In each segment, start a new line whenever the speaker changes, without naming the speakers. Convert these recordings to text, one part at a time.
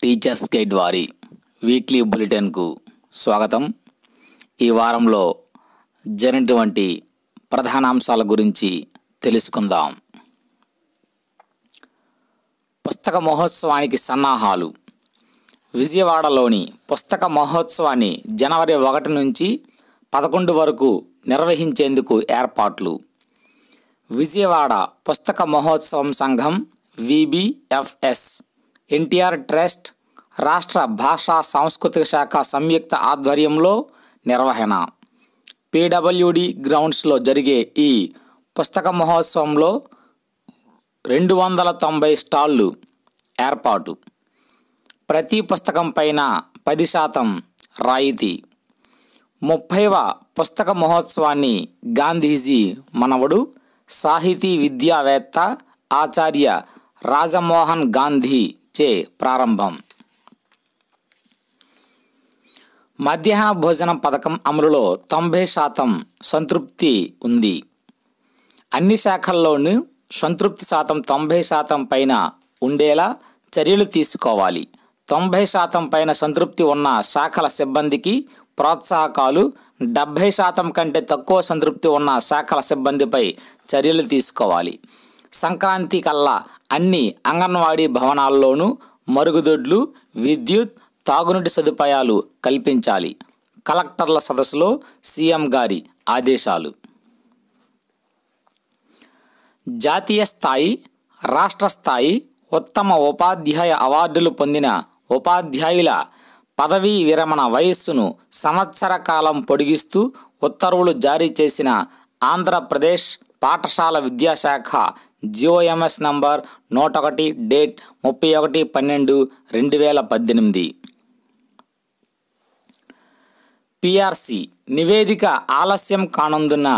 Teachers guide వారి weekly బులెటిన్కు స్వాగతం. ఈ వారంలో జరిగినటువంటి ప్రధానాంశాల గురించి తెలుసుకుందాం. పుస్తక మహోత్సవానికి సన్నాహాలు. విజయవాడలోని పుస్తక మహోత్సవాన్ని జనవరి 1 నుంచి 11 వరకు నిర్వహించేందుకు ఏర్పాట్లు. విజయవాడ పుస్తక మహోత్సవం సంఘం VBFS, ఎన్టీఆర్ ట్రస్ట్, రాష్ట్ర భాషా సాంస్కృతిక శాఖ సంయుక్త ఆధ్వర్యంలో నిర్వహణ. PWD గ్రౌండ్స్లో జరిగే ఈ పుస్తక మహోత్సవంలో 290 స్టాళ్ళు ఏర్పాటు. ప్రతి పుస్తకం పైన 10% రాయితీ. 30వ పుస్తక మహోత్సవాన్ని గాంధీజీ మనవడు సాహితీ విద్యావేత్త ఆచార్య రాజమోహన్ గాంధీ చే ప్రారంభం. మధ్యాహ్న భోజనం పథకం అమలులో 90% సంతృప్తి ఉంది. అన్ని శాఖల్లోనూ సంతృప్తి శాతం 90% పైన ఉండేలా చర్యలు తీసుకోవాలి. 90% పైన సంతృప్తి ఉన్న శాఖల సిబ్బందికి ప్రోత్సాహకాలు, 70% కంటే తక్కువ సంతృప్తి ఉన్న శాఖల సిబ్బందిపై చర్యలు తీసుకోవాలి. సంక్రాంతి కల్లా అన్ని అంగన్వాడీ భవనాల్లోనూ మరుగుదొడ్లు, విద్యుత్, తాగునీటి సదుపాయాలు కల్పించాలి. కలెక్టర్ల సదస్సులో సీఎం గారి ఆదేశాలు. జాతీయ స్థాయి, రాష్ట్ర స్థాయి ఉత్తమ ఉపాధ్యాయ అవార్డులు పొందిన ఉపాధ్యాయుల పదవీ విరమణ వయస్సును సంవత్సర కాలం పొడిగిస్తూ ఉత్తర్వులు జారీ చేసిన ఆంధ్రప్రదేశ్ పాఠశాల విద్యాశాఖ GOMS నంబర్ 101 డేట్ 31/12/2018. PRC నివేదిక ఆలస్యం కానుందున్న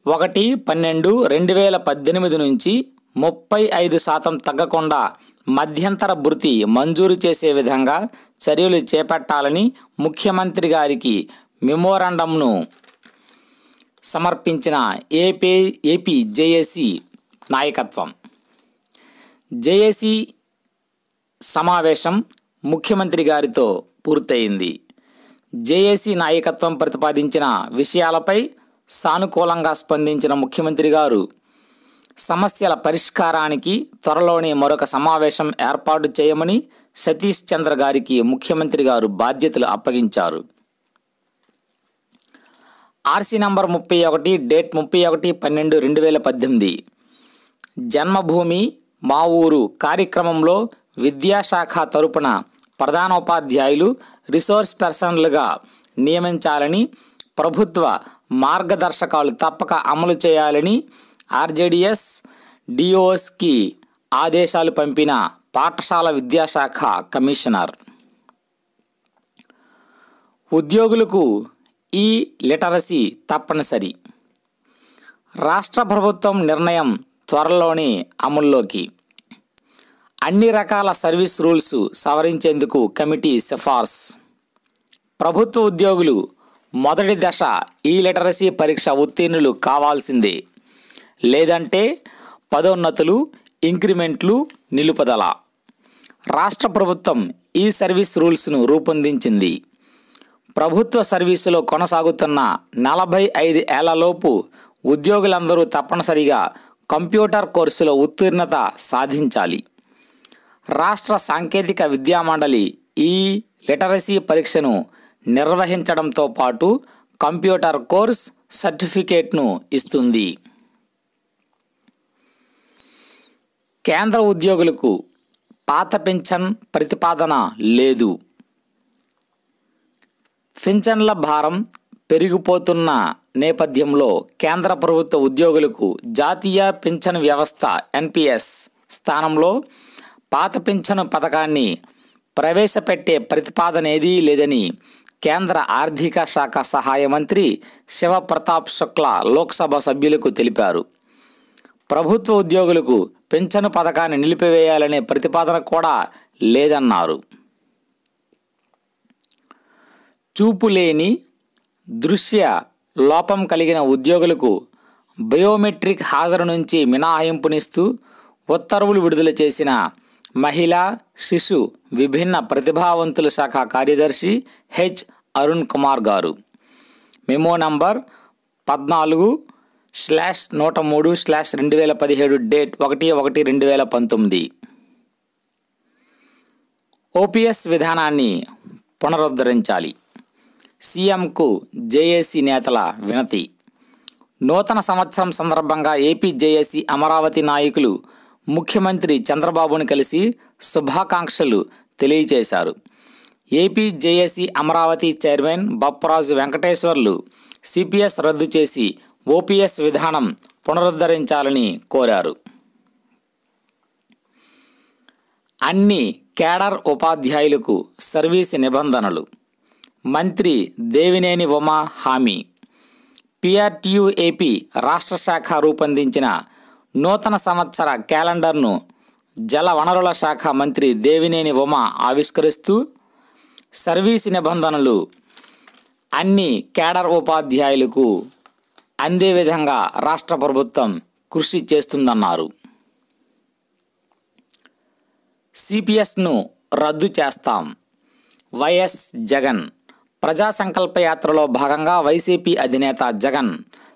1/12/2018 నుంచి 35% తగ్గకుండా మధ్యంతర భృతి మంజూరు చేసే విధంగా చర్యలు చేపట్టాలని ముఖ్యమంత్రి గారికి మెమోరాండంను సమర్పించిన ఏపీ జేఏసీ నాయకత్వం. జేఏసీ సమావేశం ముఖ్యమంత్రి గారితో పూర్తయింది. జేఏసీ నాయకత్వం ప్రతిపాదించిన విషయాలపై సానుకూలంగా స్పందించిన ముఖ్యమంత్రి గారు సమస్యల పరిష్కారానికి త్వరలోనే మరొక సమావేశం ఏర్పాటు చేయమని సతీష్ చంద్ర గారికి ముఖ్యమంత్రి గారు బాధ్యతలు అప్పగించారు. RC నంబర్ 31 డేట్ 31/12/2018 జన్మభూమి మా ఊరు కార్యక్రమంలో విద్యాశాఖ తరపున ప్రధానోపాధ్యాయులు రిసోర్స్ పర్సన్లుగా నియమించాలని, ప్రభుత్వ మార్గదర్శకాలు తప్పక అమలు చేయాలని RJDS DOSకి ఆదేశాలు పంపిన పాఠశాల విద్యాశాఖ కమిషనర్. ఉద్యోగులకు లిటరసీ తప్పనిసరి. రాష్ట్ర ప్రభుత్వం నిర్ణయం త్వరలోనే అమల్లోకి. అన్ని రకాల సర్వీస్ రూల్స్ సవరించేందుకు కమిటీ సిఫార్సు. ప్రభుత్వ ఉద్యోగులు మొదటి దశ లిటరసీ పరీక్ష ఉత్తీర్ణులు కావాల్సిందే, లేదంటే పదోన్నతులు, ఇంక్రిమెంట్లు నిలుపుదల. రాష్ట్ర ప్రభుత్వం సర్వీస్ రూల్స్ను రూపొందించింది. ప్రభుత్వ సర్వీసులో కొనసాగుతున్న 45 ఏళ్లలోపు ఉద్యోగులందరూ తప్పనిసరిగా కంప్యూటర్ కోర్సులో ఉత్తీర్ణత సాధించాలి. రాష్ట్ర సాంకేతిక విద్యామండలి లిటరసీ పరీక్షను నిర్వహించడంతో పాటు కంప్యూటర్ కోర్స్ సర్టిఫికేట్ను ఇస్తుంది. కేంద్ర ఉద్యోగులకు పాత పెన్షన్ ప్రతిపాదన లేదు. పింఛన్ల భారం పెరిగిపోతున్న నేపథ్యంలో కేంద్ర ప్రభుత్వ ఉద్యోగులకు జాతీయ పింఛన్ వ్యవస్థ NPS స్థానంలో పాత పింఛను పథకాన్ని ప్రవేశపెట్టే ప్రతిపాదన ఏదీ లేదని కేంద్ర ఆర్థిక శాఖ సహాయ మంత్రి శివప్రతాప్ శుక్లా లోక్సభ సభ్యులకు తెలిపారు. ప్రభుత్వ ఉద్యోగులకు పింఛను పథకాన్ని నిలిపివేయాలనే ప్రతిపాదన కూడా లేదన్నారు. చూపులేని, దృశ్య లోపం కలిగిన ఉద్యోగులకు బయోమెట్రిక్ హాజరు నుంచి మినహాయింపునిస్తూ ఉత్తర్వులు విడుదల చేసిన మహిళా శిశు విభిన్న ప్రతిభావంతుల శాఖ కార్యదర్శి హెచ్ అరుణ్ కుమార్ గారు. Memo number 14/103/2017 date 1/1/2019. ఓపీఎస్ విధానాన్ని పునరుద్ధరించాలి. సీఎంకు జేఏసీ నేతల వినతి. నూతన సంవత్సరం సందర్భంగా ఏపీ జేఏసీ అమరావతి నాయకులు ముఖ్యమంత్రి చంద్రబాబును కలిసి శుభాకాంక్షలు తెలియజేశారు. AP JAC Amaravati chairman Bapparaju Venkateswarlu CPS రద్దు చేసి ఓపీఎస్ విధానం పునరుద్ధరించాలని కోరారు. అన్ని కేడర్ ఉపాధ్యాయులకు సర్వీసు నిబంధనలు. మంత్రి దేవినేని ఉమా హామీ. పిఆర్టీయూ ఏపీ రాష్ట్ర శాఖ రూపొందించిన నూతన సంవత్సర క్యాలెండర్ను జల వనరుల శాఖ మంత్రి దేవినేని ఉమా ఆవిష్కరిస్తూ సర్వీసు నిబంధనలు అన్ని కేడర్ ఉపాధ్యాయులకు అందే విధంగా రాష్ట్ర ప్రభుత్వం కృషి చేస్తుందన్నారు. సిపిఎస్ను రద్దు చేస్తాం. వైఎస్ జగన్. ప్రజా సంకల్ప యాత్రలో భాగంగా వైసీపీ అధినేత జగన్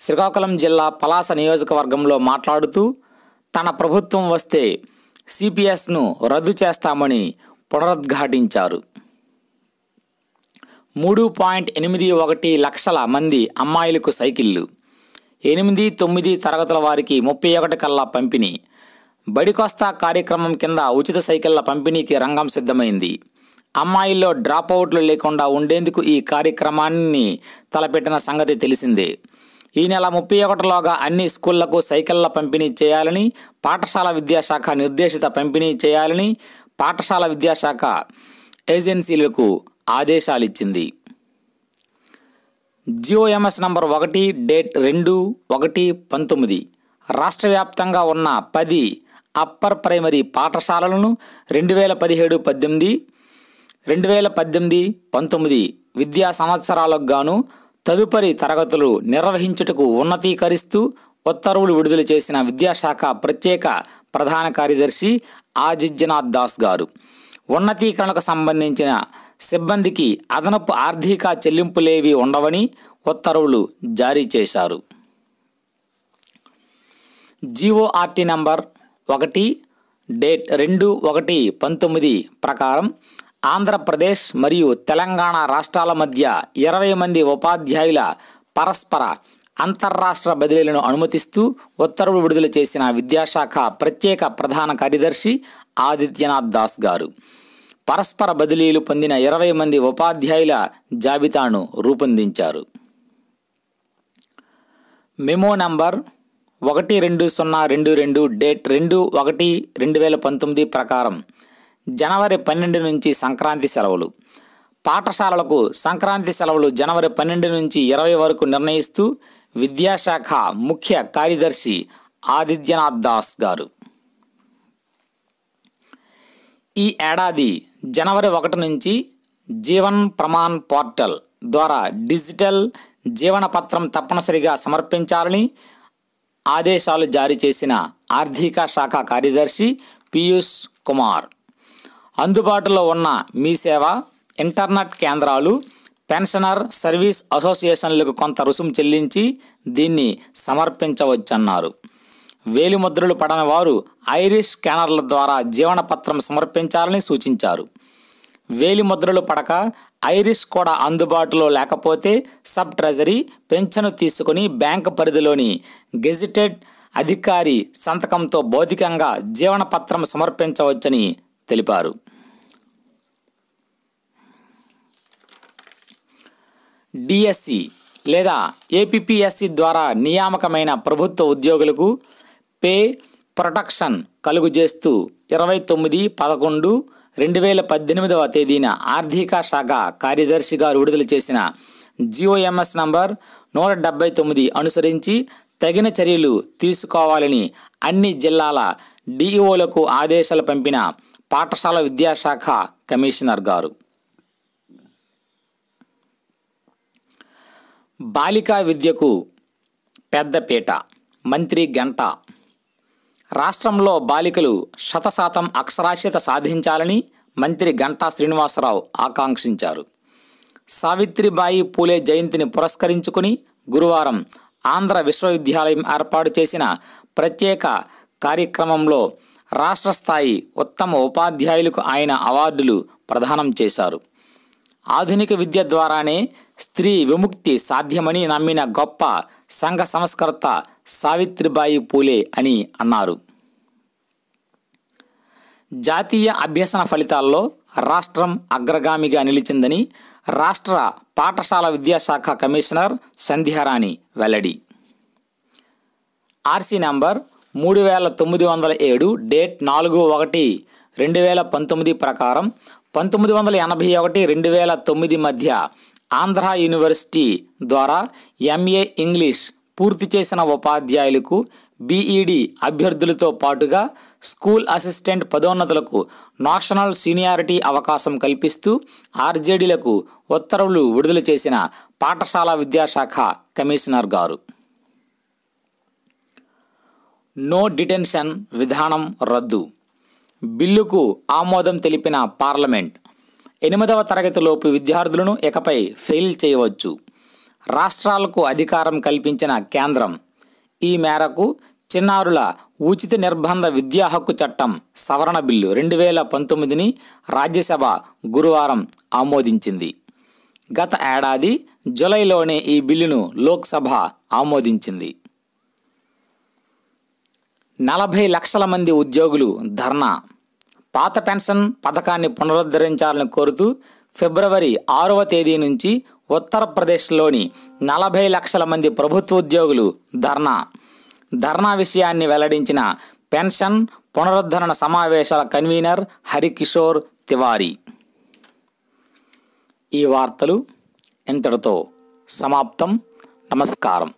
శ్రీకాకుళం జిల్లా పలాస నియోజకవర్గంలో మాట్లాడుతూ తన ప్రభుత్వం వస్తే సిపిఎస్ను రద్దు చేస్తామని పునరుద్ఘాటించారు. 3.81 లక్షల మంది అమ్మాయిలకు సైకిళ్లు, 8-9 తరగతుల వారికి 31 కల్లా పంపిణీ. బడికొస్తా కార్యక్రమం కింద ఉచిత సైకిళ్ల పంపిణీకి రంగం సిద్ధమైంది. అమ్మాయిల్లో డ్రాపౌట్లు లేకుండా ఉండేందుకు ఈ కార్యక్రమాన్ని తలపెట్టిన సంగతి తెలిసిందే. ఈ నెల 31లోగా అన్ని స్కూళ్లకు సైకిళ్ల పంపిణీ చేయాలని పాఠశాల విద్యాశాఖ నిర్దేశిత పంపిణీ చేయాలని పాఠశాల విద్యాశాఖ ఏజెన్సీలకు ఆదేశాలిచ్చింది. జిఓఎంఎస్ నంబర్ 1 డేట్ 2/1/19 రాష్ట్ర వ్యాప్తంగా ఉన్న 10 అప్పర్ ప్రైమరీ పాఠశాలలను 2017-18, 2018-19 విద్యా సంవత్సరాలకు గాను తదుపరి తరగతులు నిర్వహించుటకు ఉన్నతీకరిస్తూ ఉత్తర్వులు విడుదల చేసిన విద్యాశాఖ ప్రత్యేక ప్రధాన కార్యదర్శి ఆదిత్యనాథ్ దాస్ గారు ఉన్నతీకరణకు సంబంధించిన సిబ్బందికి అదనపు ఆర్థిక చెల్లింపులేవి ఉండవని ఉత్తర్వులు జారీ చేశారు. జిఓఆర్టీ నంబర్ 1 డేట్ 2/1/19 ప్రకారం ఆంధ్రప్రదేశ్ మరియు తెలంగాణ రాష్ట్రాల మధ్య 20 మంది ఉపాధ్యాయుల పరస్పర అంతర్రాష్ట్ర బదిలీలను అనుమతిస్తూ ఉత్తర్వులు విడుదల చేసిన విద్యాశాఖ ప్రత్యేక ప్రధాన కార్యదర్శి ఆదిత్యనాథ్ దాస్ గారు పరస్పర బదిలీలు పొందిన 20 మంది ఉపాధ్యాయుల జాబితాను రూపొందించారు. మెమో నంబర్ 12022 డేట్ 2/1/2019 ప్రకారం జనవరి 12 నుంచి సంక్రాంతి సెలవులు. పాఠశాలలకు సంక్రాంతి సెలవులు జనవరి 12 నుంచి 20 వరకు నిర్ణయిస్తూ విద్యాశాఖ ముఖ్య కార్యదర్శి ఆదిత్యనాథ్ దాస్ గారు ఈ ఏడాది జనవరి 1 నుంచి జీవన్ ప్రమాణ్ పోర్టల్ ద్వారా డిజిటల్ జీవనపత్రం తప్పనిసరిగా సమర్పించాలని ఆదేశాలు జారీ చేసిన ఆర్థిక శాఖ కార్యదర్శి పీయూష్ కుమార్. అందుబాటులో ఉన్న మీ సేవ, ఇంటర్నెట్ కేంద్రాలు, పెన్షనర్ సర్వీస్ అసోసియేషన్లకు కొంత రుసుము చెల్లించి దీన్ని సమర్పించవచ్చన్నారు. వేలిముద్రలు పడని వారు ఐరిష్ స్కానర్ల ద్వారా జీవనపత్రం సమర్పించాలని సూచించారు. వేలిముద్రలు పడక ఐరిష్ కూడా అందుబాటులో లేకపోతే సబ్ ట్రెజరీ పెన్షన్ తీసుకుని బ్యాంకు పరిధిలోని గెజిటెడ్ అధికారి సంతకంతో భౌతికంగా జీవనపత్రం సమర్పించవచ్చని తెలిపారు. డిఎస్సి లేదా ఏపీపీఎస్సి ద్వారా నియామకమైన ప్రభుత్వ ఉద్యోగులకు పే ప్రొటెక్షన్ కలుగజేస్తూ 29/11/2018 తేదీన ఆర్థిక శాఖ కార్యదర్శి గారు విడుదల చేసిన జిఓఎంఎస్ నంబర్ 179 అనుసరించి తగిన చర్యలు తీసుకోవాలని అన్ని జిల్లాల డిఈఓలకు ఆదేశాలు పంపిన పాఠశాల విద్యాశాఖ కమిషనర్ గారు. బాలికా విద్యకు పెద్దపీట. మంత్రి గంటా. రాష్ట్రంలో బాలికలు 100% అక్షరాస్యత సాధించాలని మంత్రి గంటా శ్రీనివాసరావు ఆకాంక్షించారు. సావిత్రిబాయి పూలే జయంతిని పురస్కరించుకుని గురువారం ఆంధ్ర విశ్వవిద్యాలయం ఏర్పాటు చేసిన ప్రత్యేక కార్యక్రమంలో రాష్ట్ర స్థాయి ఉత్తమ ఉపాధ్యాయులకు ఆయన అవార్డులు ప్రదానం చేశారు. ఆధునిక విద్య ద్వారానే స్త్రీ విముక్తి సాధ్యమని నమ్మిన గొప్ప సంఘ సంస్కర్త సావిత్రిబాయి పూలే అని అన్నారు. జాతీయ అభ్యసన ఫలితాల్లో రాష్ట్రం అగ్రగామిగా నిలిచిందని రాష్ట్ర పాఠశాల విద్యాశాఖ కమిషనర్ సంధ్యారాణి వెల్లడి. ఆర్సీ నంబర్ 3907 డేట్ 4/1/2019 ప్రకారం 1981-2009 మధ్య ఆంధ్ర యూనివర్సిటీ ద్వారా ఎంఏ ఇంగ్లీష్ పూర్తి చేసిన ఉపాధ్యాయులకు బీఈడి అభ్యర్థులతో పాటుగా స్కూల్ అసిస్టెంట్ పదోన్నతులకు నేషనల్ సీనియారిటీ అవకాశం కల్పిస్తూ ఆర్జేడీలకు ఉత్తర్వులు విడుదల చేసిన పాఠశాల విద్యాశాఖ కమిషనర్ గారు. నో డిటెన్షన్ విధానం రద్దు బిల్లుకు ఆమోదం తెలిపిన పార్లమెంట్. 8వ తరగతిలోపు విద్యార్థులను ఇకపై ఫెయిల్ చేయవచ్చు. రాష్ట్రాలకు అధికారం కల్పించిన కేంద్రం. ఈ మేరకు చిన్నారుల ఉచిత నిర్బంధ విద్యా హక్కు చట్టం సవరణ బిల్లు 2019ని రాజ్యసభ గురువారం ఆమోదించింది. గత ఏడాది జూలైలోనే ఈ బిల్లును లోక్సభ ఆమోదించింది. 40 లక్షల మంది ఉద్యోగులు ధర్నా. పాత పెన్షన్ పథకాన్ని పునరుద్ధరించాలని కోరుతూ ఫిబ్రవరి 6వ తేదీ నుంచి ఉత్తరప్రదేశ్లోని 40 లక్షల మంది ప్రభుత్వోద్యోగులు ధర్నా విషయాన్ని వెల్లడించిన పెన్షన్ పునరుద్ధరణ సమావేశాల కన్వీనర్ హరికిషోర్ తివారీ. ఈ వార్తలు ఇంతటితో సమాప్తం. నమస్కారం.